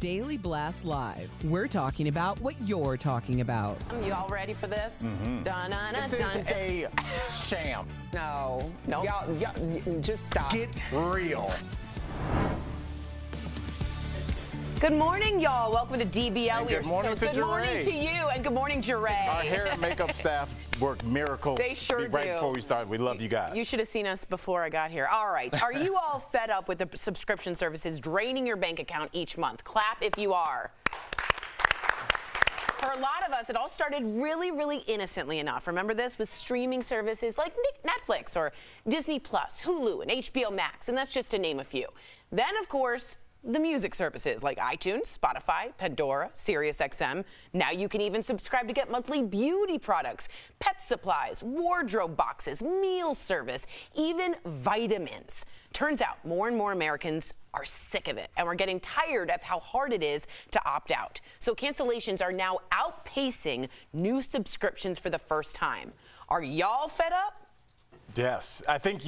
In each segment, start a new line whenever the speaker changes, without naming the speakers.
Daily Blast Live. We're talking about what you're talking about.
You all ready for this?
This is a sham.
No.
Nope.
Y'all, just stop.
Get real.
Good morning, y'all. Welcome to DBL.
And good morning to
good morning
Jeray.
to you, and good morning, Jeray.
Our hair and makeup staff work miracles.
They sure
right
do.
before we start. We love you guys.
You should have seen us before I got here. All right. Are you all fed up with the subscription services draining your bank account each month? Clap if you are. For a lot of us, it all started really innocently enough. Remember this? With streaming services like Netflix or Disney Plus, Hulu, and HBO Max, and that's just to name a few. Then, of course, the music services like iTunes, Spotify, Pandora, SiriusXM. Now you can even subscribe to get monthly beauty products, pet supplies, wardrobe boxes, meal service, even vitamins. Turns out more and more Americans are sick of it, and we're getting tired of how hard it is to opt out. So cancellations are now outpacing new subscriptions for the first time. Are y'all fed up?
Yes. I think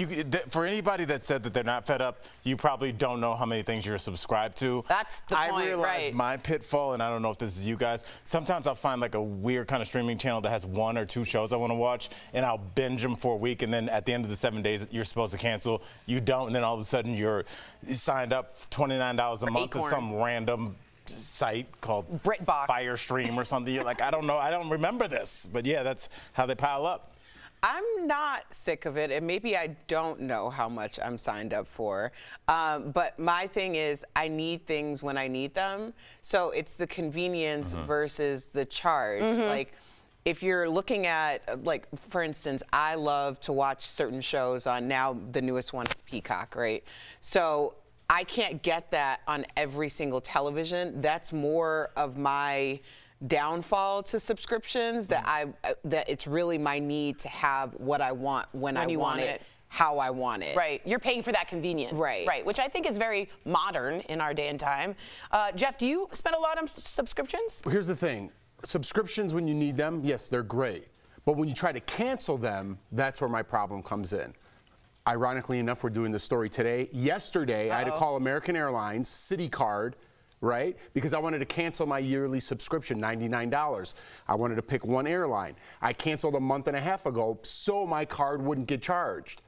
for anybody that said that they're not fed up, you probably don't know how many things you're subscribed to.
That's the point,
I realize
right.
my pitfall, and I don't know if this is you guys, sometimes I'll find like a weird kind of streaming channel that has 1 or 2 shows I want to watch, and I'll binge them for a week, and then at the end of the 7 days, you're supposed to cancel. You don't, and then all of a sudden you're signed up $29 a month to some random site called
BritBox.
Firestream or something. You're like, I don't know, I don't remember this. But yeah, that's how they pile up.
I'm not sick of it, and maybe I don't know how much I'm signed up for. But my thing is, I need things when I need them. So it's the convenience versus the charge. Like, if you're looking at, like, for instance, I love to watch certain shows on, now the newest one is Peacock, right? So I can't get that on every single television. That's more of my downfall to subscriptions, that it's really my need to have what I want when I want it, how I want it.
Right. You're paying for that convenience.
Right.
Right. Which I think is very modern in our day and time. Jeff, do you spend a lot on subscriptions?
Here's the thing. Subscriptions, when you need them, yes, they're great. But when you try to cancel them, that's where my problem comes in. Ironically enough, we're doing this story today. Yesterday, I had to call American Airlines, Citi Card, right? Because I wanted to cancel my yearly subscription, $99. I wanted to pick one airline. I canceled a month and a half ago so my card wouldn't get charged.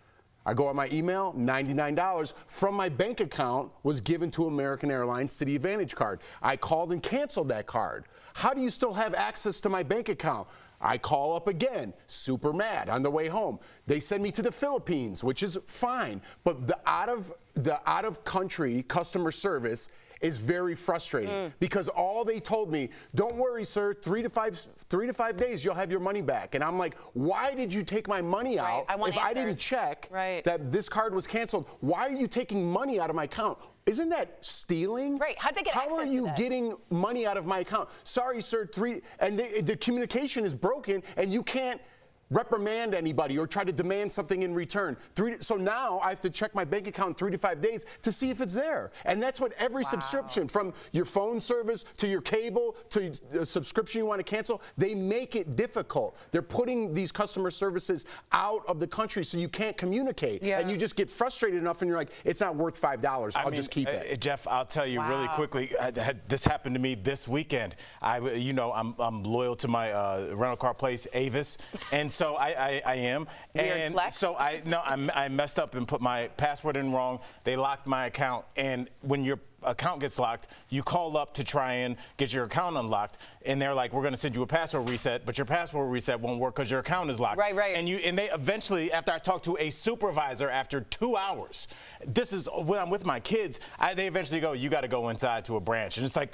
I go on my email, $99 from my bank account was given to American Airlines Citi Advantage card. I called and canceled that card. How do you still have access to my bank account? I call up again, super mad on the way home. They send me to the Philippines, which is fine, but the out of country customer service is very frustrating because all they told me, don't worry, sir, 3 to 5 days, you'll have your money back. And I'm like, why did you take my money out if I didn't check that this card was canceled? Why are you taking money out of my account? Isn't that stealing?
Right. How'd they get access to that?
How are you getting money out of my account? Sorry, sir, and the communication is broken, and you can't reprimand anybody or try to demand something in return. So now I have to check my bank account in 3 to 5 days to see if it's there. And that's what every subscription, from your phone service to your cable to a subscription you want to cancel, they make it difficult. They're putting these customer services out of the country so you can't communicate. And you just get frustrated enough and you're like, it's not worth $5. I'll just keep it.
Jeff, I'll tell you really quickly, this happened to me this weekend. I'm loyal to my rental car place, Avis, and so I am. And so I messed up and put my password in wrong. They locked my account, and when your account gets locked, you call up to try and get your account unlocked, and they're like, we're going to send you a password reset, but your password reset won't work because your account is locked.
Right.
And they eventually, after I talked to a supervisor after 2 hours, this is when I'm with my kids, they eventually go, you got to go inside to a branch. And it's like,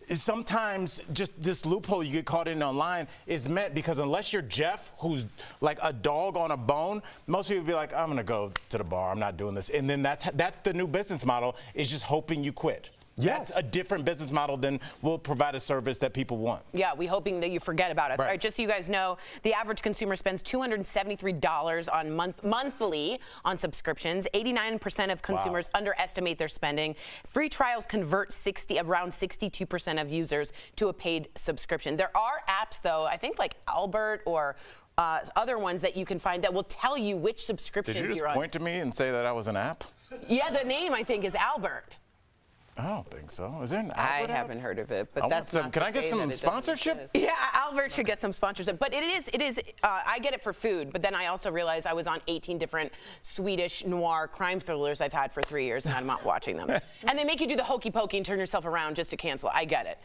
sometimes just this loophole you get caught in online is meant because unless you're Jeff, who's like a dog on a bone, most people be like, I'm going to go to the bar. I'm not doing this. And then that's the new business model, is just hoping you quit. Yes. That's a different business model than we'll provide a service that people want.
Yeah, we're hoping that you forget about us. Right. All right, just so you guys know, the average consumer spends $273 on monthly on subscriptions. 89% of consumers underestimate their spending. Free trials convert around 62% of users to a paid subscription. There are apps, though, I think like Albert or other ones that you can find that will tell you which subscriptions you're on.
Did you just point to me and say that I was an app?
Yeah, the name, I think, is Albert.
I don't think so. Is there an
I
Albert
haven't heard of it, but
I
that's
want some.
not
Can
to
I get
say
some
that it doesn't
sponsorship?
exist.
Yeah, Albert should get some sponsorship. But it is, I get it for food, but then I also realized I was on 18 different Swedish noir crime thrillers I've had for 3 years, and I'm not watching them. And they make you do the hokey pokey and turn yourself around just to cancel it. I get it.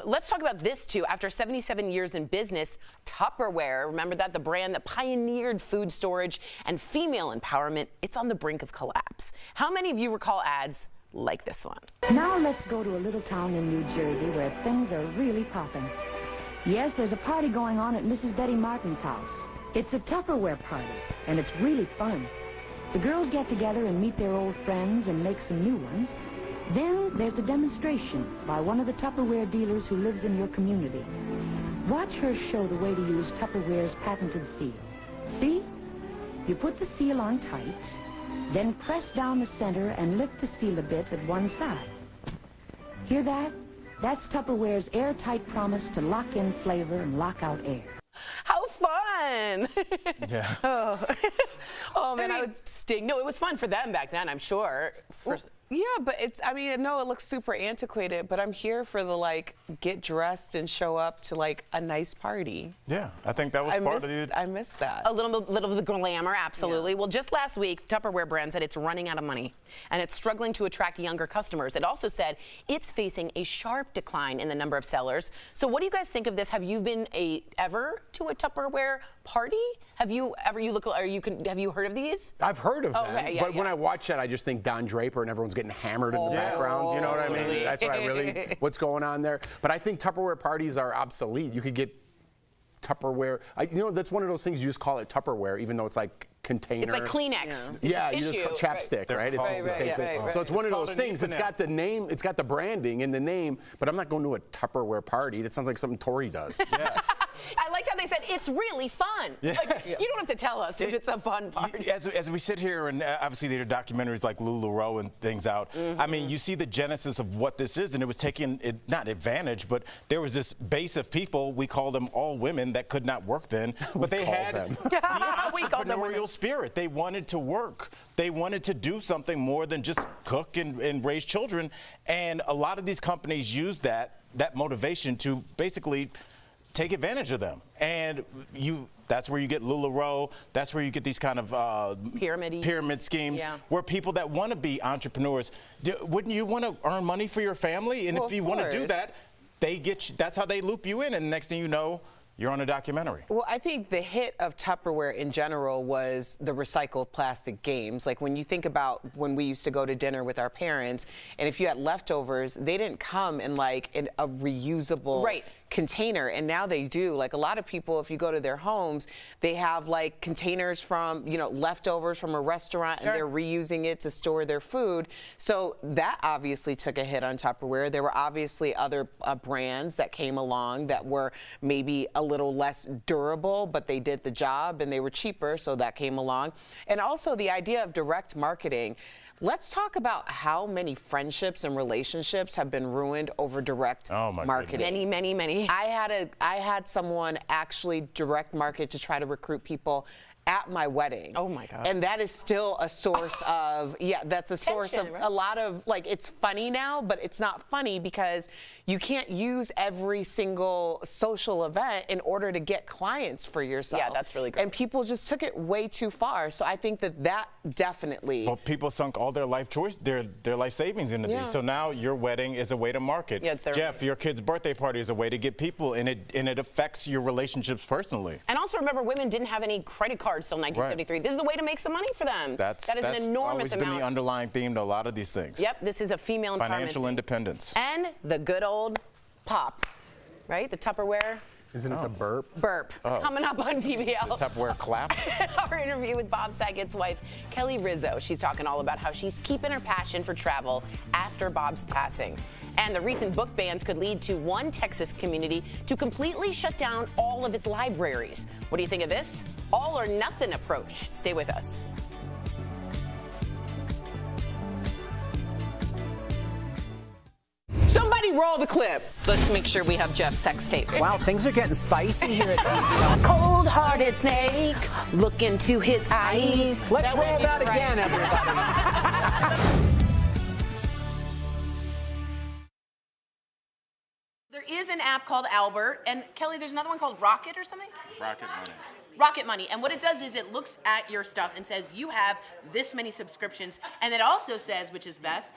Let's talk about this, too. After 77 years in business, Tupperware, remember that? The brand that pioneered food storage and female empowerment, it's on the brink of collapse. How many of you recall ads like this one?
Now let's go to a little town in New Jersey where things are really popping. Yes, there's a party going on at Mrs. Betty Martin's house. It's a Tupperware party, and it's really fun. The girls get together and meet their old friends and make some new ones. Then there's a demonstration by one of the Tupperware dealers who lives in your community. Watch her show the way to use Tupperware's patented seal. See? You put the seal on tight, then press down the center and lift the seal a bit at one side. Hear that? That's Tupperware's airtight promise to lock in flavor and lock out air.
How fun!
Yeah.
Oh man, I would sting. No, it was fun for them back then, I'm sure.
Yeah, but I know it looks super antiquated, but I'm here for the get dressed and show up to a nice party.
Yeah, I think that was part of the.
I miss that.
A little of the glamour, absolutely. Yeah. Well, just last week, the Tupperware brand said it's running out of money and it's struggling to attract younger customers. It also said it's facing a sharp decline in the number of sellers. So what do you guys think of this? Have you been ever to a Tupperware party? Have you ever, have you heard of these?
I've heard of them,
okay,
but when I watch that, I just think Don Draper and everyone's getting hammered in the background. You know what I mean? That's what what's going on there. But I think Tupperware parties are obsolete. You could get Tupperware. That's one of those things you just call it Tupperware, even though it's like container.
It's like Kleenex.
Yeah, you just call chapstick, right? It's just the same thing. So it's one of those things. It's got the name, it's got the branding in the name, but I'm not going to a Tupperware party. That sounds like something Tori does.
Yes.
I liked how they said it's really fun. Yeah. You don't have to tell us if it's a fun party.
As we sit here, and obviously there are documentaries like LuLaRoe and things out. I mean, you see the genesis of what this is, and it was taking not advantage, but there was this base of people. We call them all women that could not work then, but they had the entrepreneurial spirit. They wanted to work. They wanted to do something more than just cook and raise children. And a lot of these companies use that motivation to basically take advantage of them. And that's where you get LuLaRoe. That's where you get these kind of pyramid schemes where people that want to be entrepreneurs, wouldn't you want to earn money for your family? And if you want to do that, that's how they loop you in. And the next thing you know, you're on a documentary.
Well, I think the hit of Tupperware in general was the recycled plastic games. Like when you think about when we used to go to dinner with our parents, and if you had leftovers, they didn't come in in a reusable container, and now they do. Like a lot of people, if you go to their homes, they have containers from leftovers from a restaurant, and they're reusing it to store their food. So that obviously took a hit on Tupperware. There were obviously other brands that came along that were maybe a little less durable, but they did the job and they were cheaper, so that came along. And also the idea of direct marketing. Let's talk about how many friendships and relationships have been ruined over direct marketing.
Many.
I had someone actually direct market to try to recruit people at my wedding.
Oh my God.
And that is still a source of, that's a source of a lot of, it's funny now, but it's not funny because you can't use every single social event in order to get clients for yourself.
Yeah, that's really good.
And people just took it way too far. So I think that definitely.
Well, people sunk all their life their life savings into these. So now your wedding is a way to market.
Yeah, it's
Jeff, your kid's birthday party is a way to get people, and it affects your relationships personally.
And also remember, women didn't have any credit cards till 1973. This is a way to make some money for them. That is an enormous amount.
That's been the underlying theme to a lot of these things.
Yep, this is a female empowerment.
Financial independence.
And the good old pop, right? The Tupperware.
Isn't it the burp?
Burp. Coming up on DBL.
The Tupperware clap.
Our interview with Bob Saget's wife, Kelly Rizzo. She's talking all about how she's keeping her passion for travel after Bob's passing. And the recent book bans could lead to one Texas community to completely shut down all of its libraries. What do you think of this? All or nothing approach. Stay with us.
Somebody roll the clip.
Let's make sure we have Jeff's sex tape.
Wow, things are getting spicy here at DBL.
Cold-hearted snake, look into his eyes.
Let's roll that again, everybody.
app called Albert, and Kelly, there's another one called Rocket or something?
Rocket Money.
Rocket Money, and what it does is it looks at your stuff and says you have this many subscriptions, and it also says, which is best,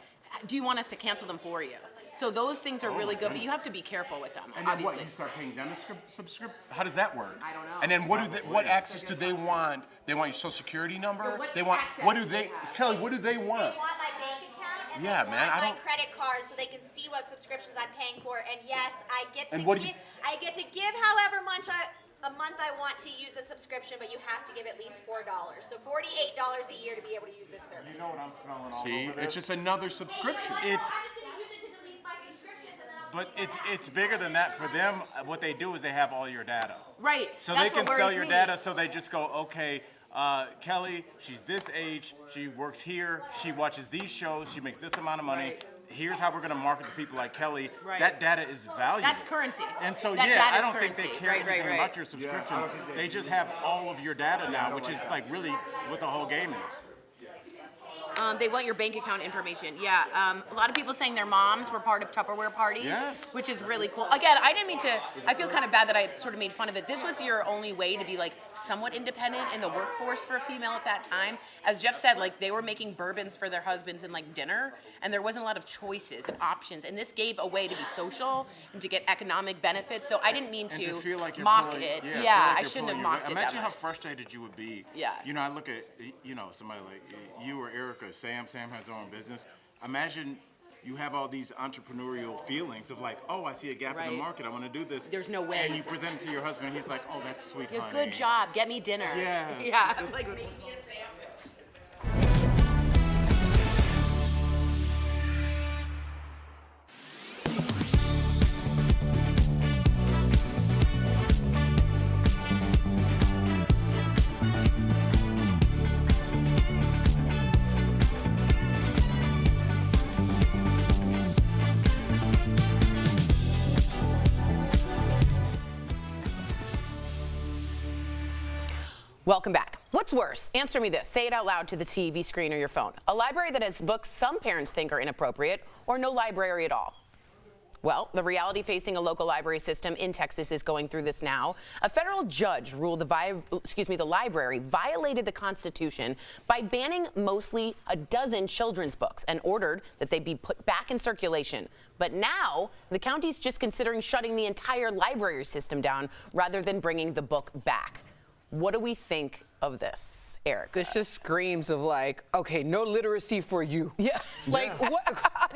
do you want us to cancel them for you? So those things are really good, but you have to be careful with them,
And then
obviously.
what? You start paying them a subscription? How does that work?
I don't know.
And then what access do they want? They want your social security number?
what
They want
access
what do
do
they
they have?
Kelly, what do they want?
They want my bank account and
Yeah,
they
man,
want
I
my
don't-
credit card so they can see what subscriptions I'm paying for. And yes, I get to
And what do you-
I get to give however much a month I want to use a subscription, but you have to give at least $4. So $48 a year to be able to use this service.
You know what I'm smelling all
See,
over
it's
this?
just another subscription.
Hey, you know
It's-
what? I'm just gonna use it to delete my subscriptions and then I'll
But
take it
it's bigger than that for them. What they do is they have all your data.
Right.
So
That's
they can
what
sell
worries
your
me.
data, so they just go, okay, Kelly, she's this age, she works here, she watches these shows, she makes this amount of money.
Right.
Here's how we're going to market to people like Kelly.
Right.
That data is valuable.
That's currency.
And so,
That
yeah,
data's
I don't think they
currency.
care
Right,
anything
right.
about your subscription. They just have all of your data now, which is like really what the whole game is.
They want your bank account information. Yeah. A lot of people saying their moms were part of Tupperware parties,
Yes.
which is really cool. Again, I didn't mean to. I feel kind of bad that I sort of made fun of it. This was your only way to be like somewhat independent in the workforce for a female at that time. As Jeff said, like they were making bourbons for their husbands and like dinner, and there wasn't a lot of choices and options. And this gave a way to be social and to get economic benefits. So I didn't mean
And
to
feel like you're
mock
pulling-
it.
feel
Yeah,
like
I
you're
shouldn't have
pulling
mocked
your-
it that
Imagine how
much.
frustrated you would be.
Yeah.
You know, I look at, somebody like you or Erica, Sam has her own business. Imagine you have all these entrepreneurial feelings of like, oh, I see a gap in
Right.
the market, I want to do this.
There's no way.
And you present it to your husband, he's like, oh, that's sweet,
Yeah,
honey.
good job. Get me dinner.
Yes,
Yeah.
it's
Like
good.
make me a sandwich. Welcome back. What's worse? Answer me this. Say it out loud to the TV screen or your phone. A library that has books some parents think are inappropriate, or no library at all. Well, the reality facing a local library system in Texas is going through this now. A federal judge ruled the library violated the Constitution by banning mostly a dozen children's books and ordered that they be put back in circulation. But now the county's just considering shutting the entire library system down rather than bringing the book back. What do we think of this, Eric?
This just screams of like, okay, no literacy for you.
Yeah.
Like what?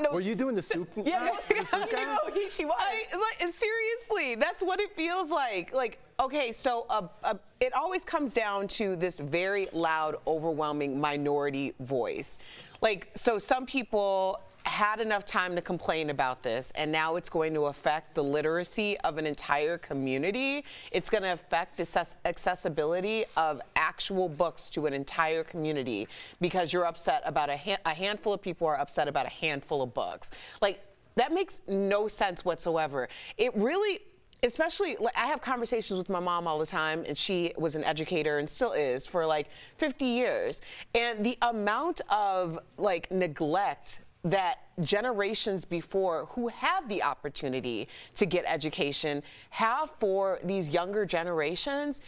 No,
Were you doing the soup?
yeah, no,
the soup guy?
she was.
Seriously, that's what it feels like. Like, okay, so it always comes down to this very loud, overwhelming minority voice. Like, so some people had enough time to complain about this, and now it's going to affect the literacy of an entire community. It's going to affect the accessibility of actual books to an entire community because you're upset about a handful of people are upset about a handful of books. Like, that makes no sense whatsoever. It really, especially, like, I have conversations with my mom all the time, and she was an educator and still is for like 50 years. And the amount of like neglect that generations before who had the opportunity to get education have for these younger generations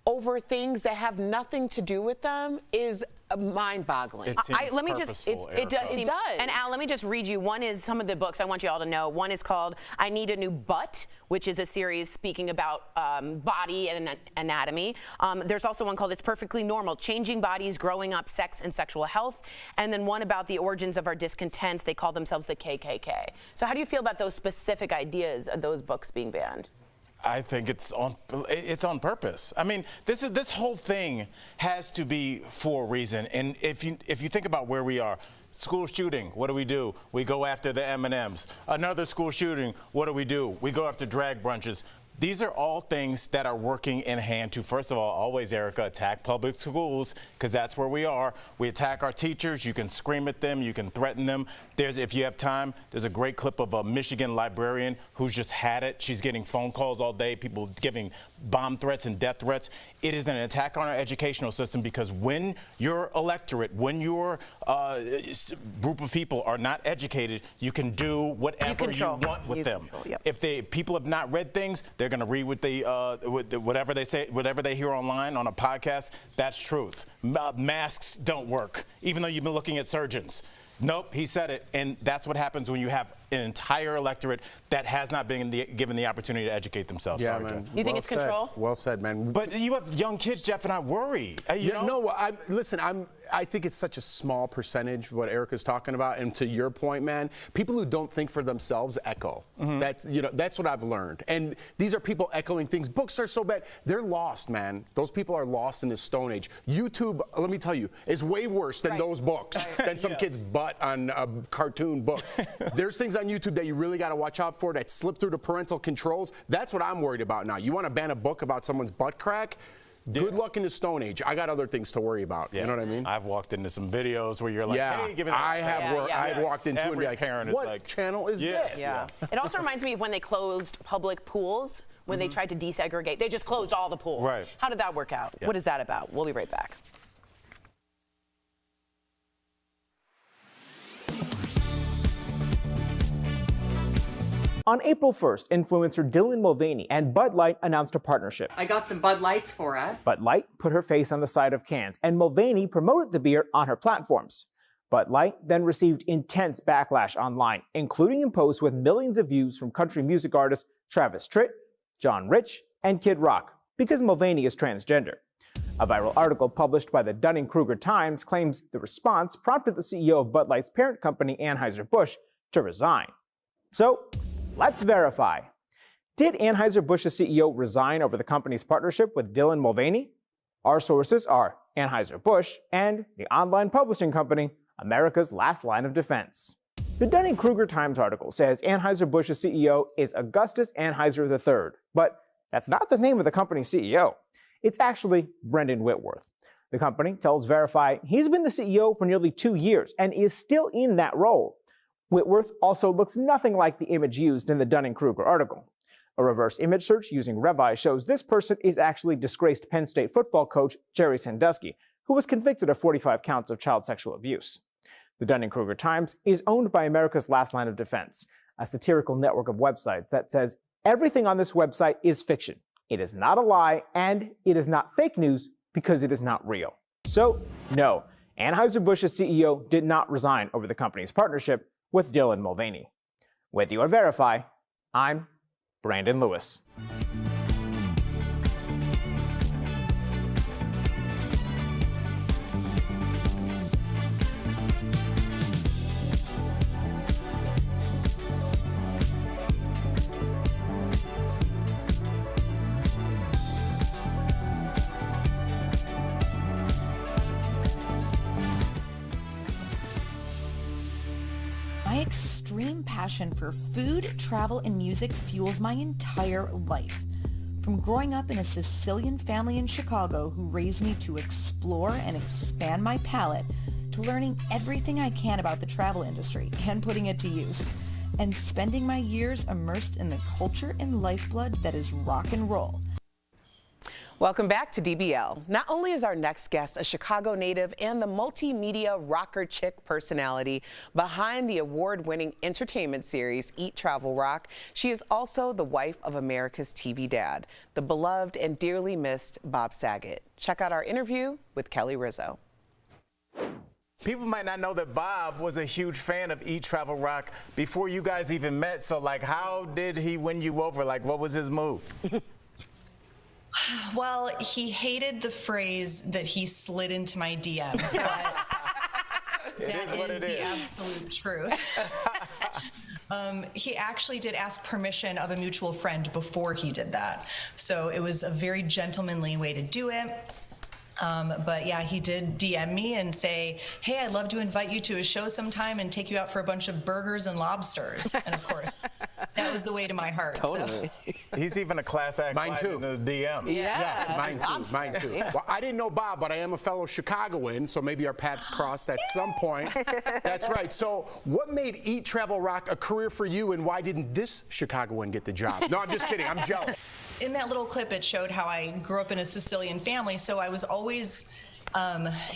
over things that have nothing to do with them is mind-boggling.
It seems
let me just,
purposeful,
it does
Erica.
seem,
does.
and Al, let me just read you. One is some of the books I want you all to know. One is called I Need a New Butt, which is a series speaking about body and anatomy. There's also one called It's Perfectly Normal, Changing Bodies, Growing Up, Sex and Sexual Health. And then one about the origins of our discontents. They call themselves the KKK. So how do you feel about those specific ideas of those books being banned?
I think it's on purpose. I mean, this whole thing has to be for a reason. And if you think about where we are, school shooting, what do? We go after the M&Ms. Another school shooting, what do? We go after drag brunches. These are all things that are working in hand to, first of all, always, Erica, attack public schools, because that's where we are. We attack our teachers. You can scream at them. You can threaten them. If you have time, there's a great clip of a Michigan librarian who's just had it. She's getting phone calls all day, people giving bomb threats and death threats. It is an attack on our educational system, because when your electorate, when your group of people are not educated, you can do whatever you want with them.
Yep.
If people have not read things, they're going to read whatever they say, whatever they hear online on a podcast. That's truth. Masks don't work, even though you've been looking at surgeons. Nope, he said it, and that's what happens when you have an entire electorate that has not been given the opportunity to educate themselves.
Yeah,
Sorry,
man.
Jeff.
You think it's control?
Well said, man.
But you have young kids, Jeff, and I worry.
I think it's such a small percentage what Erica's talking about, and to your point, man, people who don't think for themselves echo. That's what I've learned. And these are people echoing things. Books are so bad. They're lost, man. Those people are lost in this stone age. YouTube, let me tell you, is way worse than those books, than some kid's butt on a cartoon book. There's things on YouTube that you really got to watch out for that slip through the parental controls. That's what I'm worried about now. You want to ban a book about someone's butt crack? Good luck in the Stone Age. I got other things to worry about. You know what I mean?
I've walked into some videos where you're like, hey, give me that.
I've walked into
Every
and be like,
parent is
what
like,
channel is this?
Yeah. It also reminds me of when they closed public pools, when they tried to desegregate. They just closed all the pools.
Right.
How did that work out? What is that about? We'll be right back.
On April 1st, influencer Dylan Mulvaney and Bud Light announced a partnership.
I got some Bud Lights for us.
Bud Light put her face on the side of cans, and Mulvaney promoted the beer on her platforms. Bud Light then received intense backlash online, including in posts with millions of views from country music artists Travis Tritt, John Rich, and Kid Rock, because Mulvaney is transgender. A viral article published by the Dunning-Kruger Times claims the response prompted the CEO of Bud Light's parent company, Anheuser-Busch, to resign. So, let's verify. Did Anheuser-Busch's CEO resign over the company's partnership with Dylan Mulvaney? Our sources are Anheuser-Busch and the online publishing company, America's Last Line of Defense. The Dunning-Kruger Times article says Anheuser-Busch's CEO is Augustus Anheuser III, but that's not the name of the company's CEO. It's actually Brendan Whitworth. The company tells Verify he's been the CEO for nearly 2 years and is still in that role. Whitworth also looks nothing like the image used in the Dunning-Kruger article. A reverse image search using Revi shows this person is actually disgraced Penn State football coach Jerry Sandusky, who was convicted of 45 counts of child sexual abuse. The Dunning-Kruger Times is owned by America's Last Line of Defense, a satirical network of websites that says everything on this website is fiction. It is not a lie, and it is not fake news because it is not real. So, no, Anheuser-Busch's CEO did not resign over the company's partnership with Dylan Mulvaney. With you at Verify, I'm Brandon Lewis.
My extreme passion for food, travel, and music fuels my entire life. From growing up in a Sicilian family in Chicago who raised me to explore and expand my palate, to learning everything I can about the travel industry and putting it to use, and spending my years immersed in the culture and lifeblood that is rock and roll.
Welcome back to DBL. Not only is our next guest a Chicago native and the multimedia rocker chick personality behind the award-winning entertainment series Eat, Travel, Rock, she is also the wife of America's TV dad, the beloved and dearly missed Bob Saget. Check out our interview with Kelly Rizzo.
People might not know that Bob was a huge fan of Eat, Travel, Rock before you guys even met. So, like, how did he win you over? Like, what was his move?
Well, he hated the phrase that he slid into my DMs, but that is the absolute truth. He actually did ask permission of a mutual friend before he did that. So it was a very gentlemanly way to do it. But yeah, he did DM me and say, hey, I'd love to invite you to a show sometime and take you out for a bunch of burgers and lobsters. And of course, that was the way to my heart.
Totally.
So.
He's even a class act.
Mine too.
In the DM.
Yeah, mine too. Mine too. Well, I didn't know Bob, but I am a fellow Chicagoan, so maybe our paths crossed at some point. That's right. So, what made Eat Travel Rock a career for you, and why didn't this Chicagoan get the job? No, I'm just kidding. I'm jealous.
In that little clip, it showed how I grew up in a Sicilian family, so I was always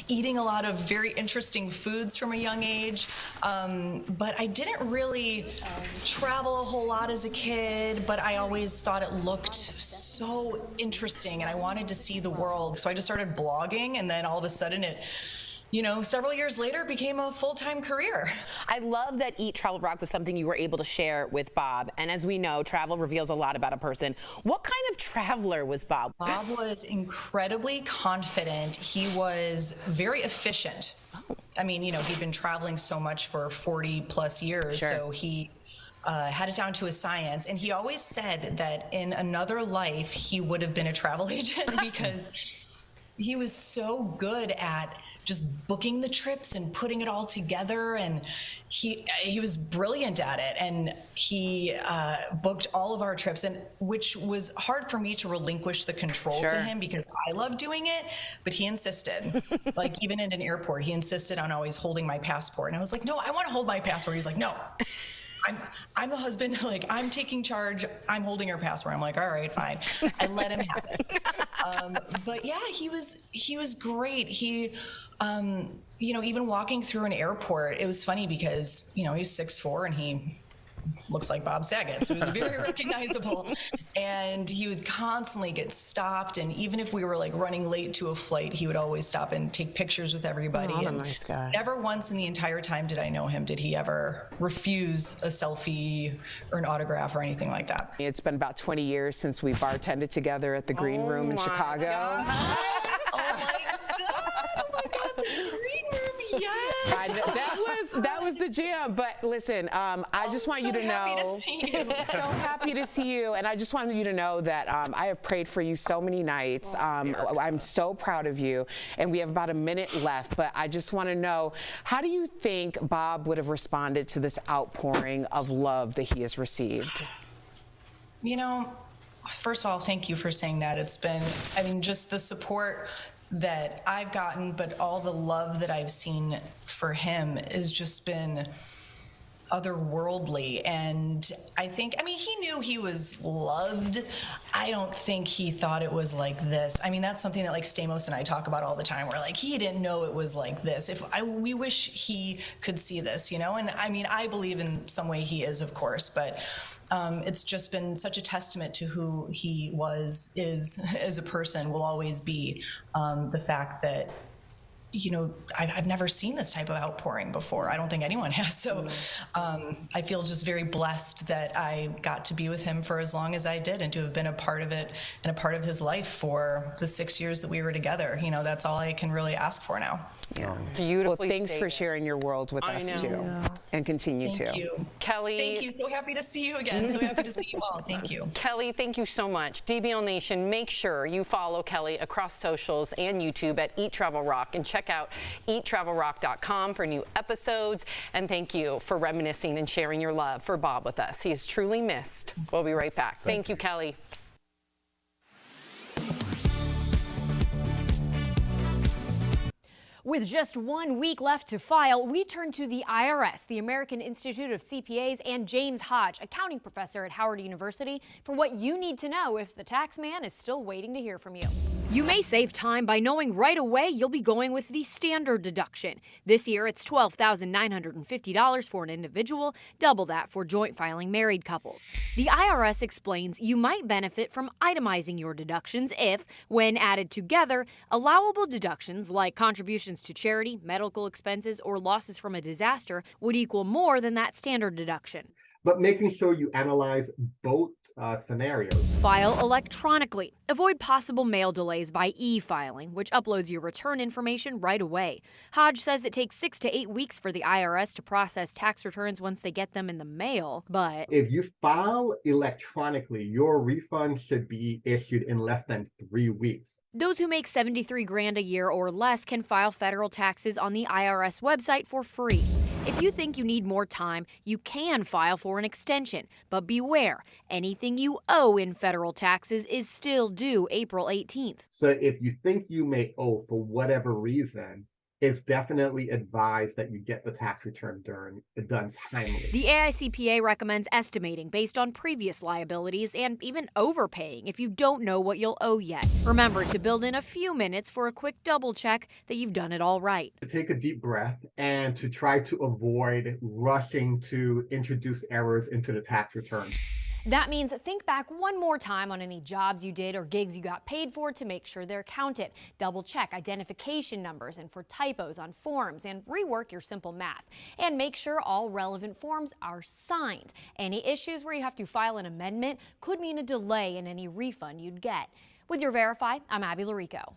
eating a lot of very interesting foods from a young age, but I didn't really travel a whole lot as a kid, but I always thought it looked so interesting and I wanted to see the world. So I just started blogging, and then all of a sudden it, you know, several years later became a full-time career.
I love that Eat Travel Rock was something you were able to share with Bob. And as we know, travel reveals a lot about a person. What kind of traveler was Bob?
Bob was incredibly confident. He was very efficient. I mean, you know, he'd been traveling so much for 40 plus years, so he had it down to a science. And he always said that in another life, he would have been a travel agent because he was so good at just booking the trips and putting it all together, and he was brilliant at it, and he booked all of our trips, and which was hard for me to relinquish the control to him because I love doing it, but he insisted. Like even in an airport, he insisted on always holding my passport, and I was like, no, I want to hold my passport. He's like, no. I'm the husband, like I'm taking charge, I'm holding her passport. I'm like, all right, fine. I let him have it. But yeah, he was great. He, you know, even walking through an airport, it was funny because, you know, he's 6'4" and he looks like Bob Saget, so he was very recognizable. And he would constantly get stopped, and even if we were like running late to a flight, he would always stop and take pictures with everybody.
Oh, what a nice guy.
Never once in the entire time did I know him did he ever refuse a selfie or an autograph or anything like that.
It's been about 20 years since we bartended together at the Green Room in Chicago.
Oh my God, the Green Room, yes.
That was the jam. But listen, I just want you to know.
Happy to see you.
So happy to see you, and I just wanted you to know that I have prayed for you so many nights. I'm so proud of you, and we have about a minute left, but I just want to know, how do you think Bob would have responded to this outpouring of love that he has received?
You know, first of all, thank you for saying that. It's been, I mean, just the support that I've gotten, but all the love that I've seen for him has just been otherworldly. And I think, I mean, he knew he was loved. I don't think he thought it was like this. I mean, that's something that like Stamos and I talk about all the time. We're like, he didn't know it was like this. We wish he could see this, you know? And I mean, I believe in some way he is, of course, but it's just been such a testament to who he is as a person, will always be the fact that, you know, I've never seen this type of outpouring before. I don't think anyone has. So I feel just very blessed that I got to be with him for as long as I did, and to have been a part of it and a part of his life for the 6 years that we were together. You know, that's all I can really ask for now.
Yeah.
Beautifully
Well, thanks
stated.
for sharing your world with us too, and continue
Thank
to.
you.
Kelly.
Thank you. So happy to see you again. So happy to see you all. Thank you.
Kelly, thank you so much. DBL Nation, make sure you follow Kelly across socials and YouTube at Eat Travel Rock, and check out eattravelrock.com for new episodes. And thank you for reminiscing and sharing your love for Bob with us. He is truly missed. We'll be right back. Thank you, Kelly.
With just 1 week left to file, we turn to the IRS, the American Institute of CPAs, and James Hodge, accounting professor at Howard University, for what you need to know if the tax man is still waiting to hear from you. You may save time by knowing right away you'll be going with the standard deduction. This year, it's $12,950 for an individual, double that for joint filing married couples. The IRS explains you might benefit from itemizing your deductions if, when added together, allowable deductions like contributions to charity, medical expenses, or losses from a disaster would equal more than that standard deduction.
But making sure you analyze both scenarios.
File electronically. Avoid possible mail delays by e-filing, which uploads your return information right away. Hodge says it takes 6 to 8 weeks for the IRS to process tax returns once they get them in the mail, but
If you file electronically, your refund should be issued in less than 3 weeks.
those who make $73,000 a year or less can file federal taxes on the IRS website for free. If you think you need more time, you can file for an extension. But beware, anything you owe in federal taxes is still due April 18th.
So if you think you may owe for whatever reason, it's definitely advised that you get the tax return done timely.
The AICPA recommends estimating based on previous liabilities and even overpaying if you don't know what you'll owe yet. Remember to build in a few minutes for a quick double check that you've done it all right.
To take a deep breath and to try to avoid rushing to introduce errors into the tax return.
That means think back one more time on any jobs you did or gigs you got paid for to make sure they're counted. Double check identification numbers and for typos on forms, and rework your simple math. And make sure all relevant forms are signed. Any issues where you have to file an amendment could mean a delay in any refund you'd get. With your Verify, I'm Abby Larico.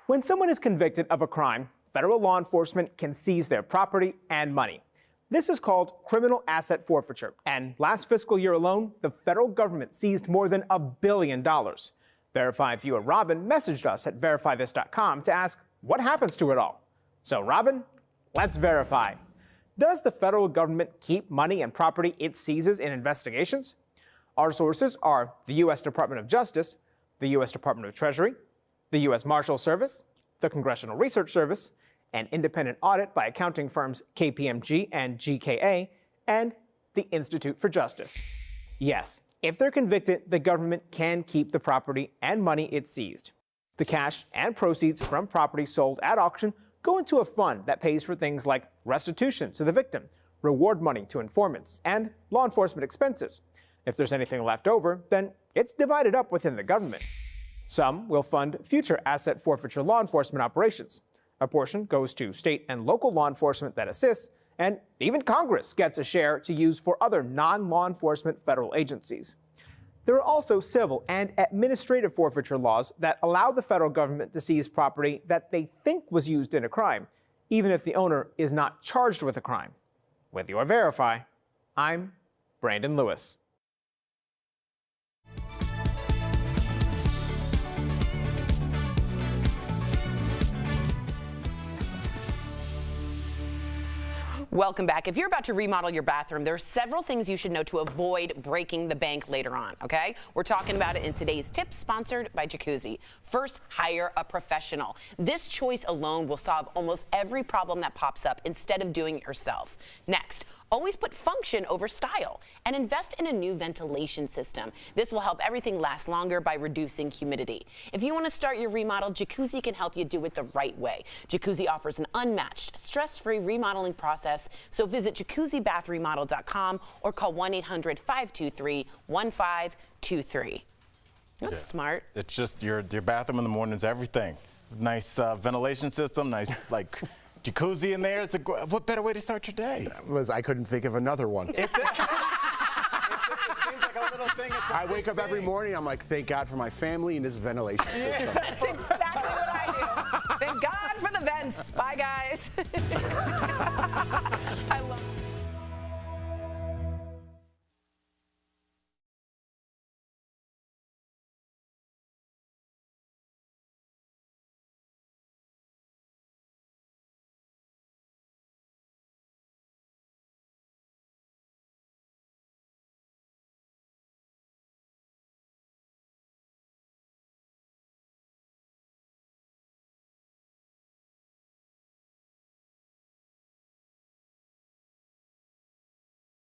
When someone is convicted of a crime, federal law enforcement can seize their property and money. This is called criminal asset forfeiture, and last fiscal year alone, the federal government seized more than $1 billion. Verify viewer Robin messaged us at verifythis.com to ask what happens to it all. So Robin, let's verify. Does the federal government keep money and property it seizes in investigations? Our sources are the U.S. Department of Justice, the U.S. Department of Treasury, the U.S. Marshal Service, the Congressional Research Service, an independent audit by accounting firms KPMG and GKA, and the Institute for Justice. Yes, if they're convicted, the government can keep the property and money it seized. The cash and proceeds from property sold at auction go into a fund that pays for things like restitution to the victim, reward money to informants, and law enforcement expenses. If there's anything left over, then it's divided up within the government. Some will fund future asset forfeiture law enforcement operations. A portion goes to state and local law enforcement that assists, and even Congress gets a share to use for other non-law enforcement federal agencies. There are also civil and administrative forfeiture laws that allow the federal government to seize property that they think was used in a crime, even if the owner is not charged with a crime. With your Verify, I'm Brandon Lewis.
Welcome back. If you're about to remodel your bathroom, there are several things you should know to avoid breaking the bank later on, okay? We're talking about it in today's tip, sponsored by Jacuzzi. First, hire a professional. This choice alone will solve almost every problem that pops up instead of doing it yourself. Next, always put function over style and invest in a new ventilation system. This will help everything last longer by reducing humidity. If you want to start your remodel, Jacuzzi can help you do it the right way. Jacuzzi offers an unmatched, stress-free remodeling process, so visit jacuzzibathremodel.com or call 1-800-523-1523. That's smart.
It's just your bathroom in the morning is everything. Nice ventilation system, nice like jacuzzi in there. What better way to start your day?
Liz, I couldn't think of another one.
It seems like a little thing.
I wake up every morning, I'm like, thank God for my family and this ventilation system.
That's exactly what I do. Thank God for the vents. Bye, guys. I love it.